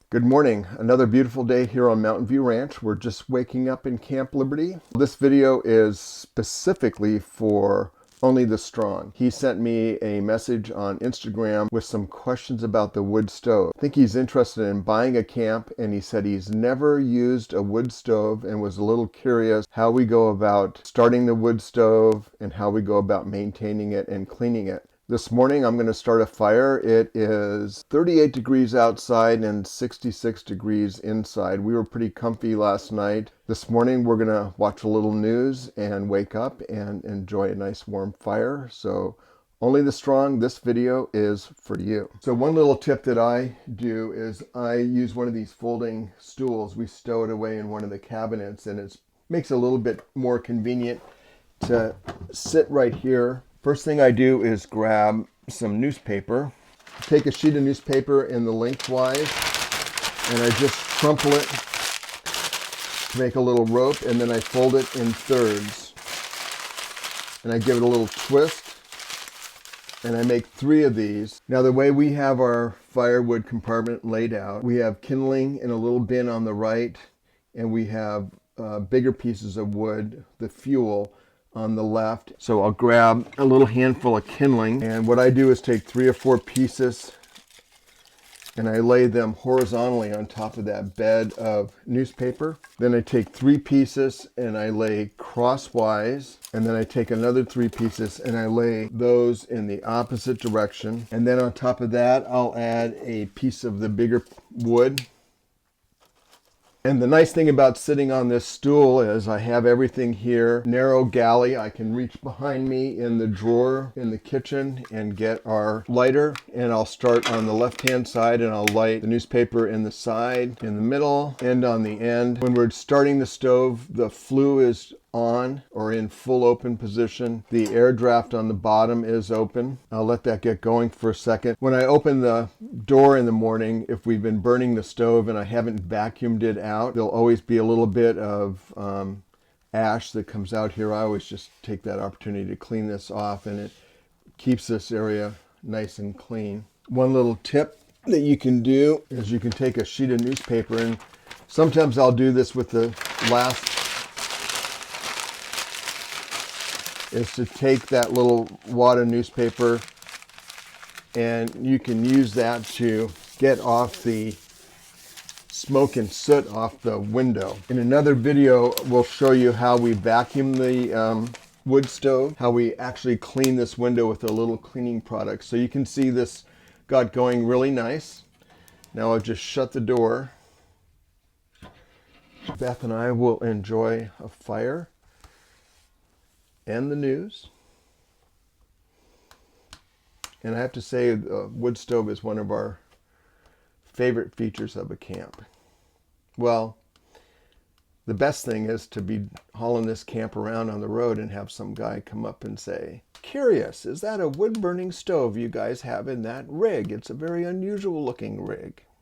Good morning. Another beautiful day here on Mountain View Ranch. We're just waking up in Camp Liberty. This video is specifically for Only the Strong. He sent me a message on Instagram with some questions about the wood stove. I think he's interested in buying a camp, and he said he's never used a wood stove and was a little curious how we go about starting the wood stove and how we go about maintaining it and cleaning it. This morning I'm going to start a fire. It is 38 degrees outside and 66 degrees inside. We were pretty comfy last night. This morning we're going to watch a little news and wake up and enjoy a nice warm fire. So Only the Strong, this video is for you. So one little tip that I do is I use one of these folding stools. We stow it away in one of the cabinets, and it makes it a little bit more convenient to sit right here. First thing I do is grab some newspaper, take a sheet of newspaper in the lengthwise, and I just crumple it to make a little rope, and then I fold it in thirds. And I give it a little twist, and I make 3 of these. Now the way we have our firewood compartment laid out, we have kindling in a little bin on the right, and we have bigger pieces of wood, the fuel, on the left. So I'll grab a little handful of kindling, and what I do is take 3 or 4 pieces and I lay them horizontally on top of that bed of newspaper. Then I take 3 pieces and I lay crosswise, and then I take another 3 pieces and I lay those in the opposite direction. And then on top of that I'll add a piece of the bigger wood. And the nice thing about sitting on this stool is I have everything here. Narrow galley. I can reach behind me in the drawer in the kitchen and get our lighter. And I'll start on the left-hand side and I'll light the newspaper in the side, in the middle, and on the end. When we're starting the stove, the flue is on or in full open position. The air draft on the bottom is open. I'll let that get going for a second. When I open the door in the morning, if we've been burning the stove and I haven't vacuumed it out, there'll always be a little bit of ash that comes out here. I always just take that opportunity to clean this off, and it keeps this area nice and clean. One little tip that you can do is you can take a sheet of newspaper, and sometimes I'll do this with the last, is to take that little wad of newspaper, and you can use that to get off the smoke and soot off the window. In another video, we'll show you how we vacuum the wood stove, how we actually clean this window with a little cleaning product. So you can see this got going really nice. Now I'll just shut the door. Beth and I will enjoy a fire and the news. And I have to say, the wood stove is one of our favorite features of a camp. Well, the best thing is to be hauling this camp around on the road and have some guy come up and say, "Curious, is that a wood burning stove you guys have in that rig? It's a very unusual looking rig."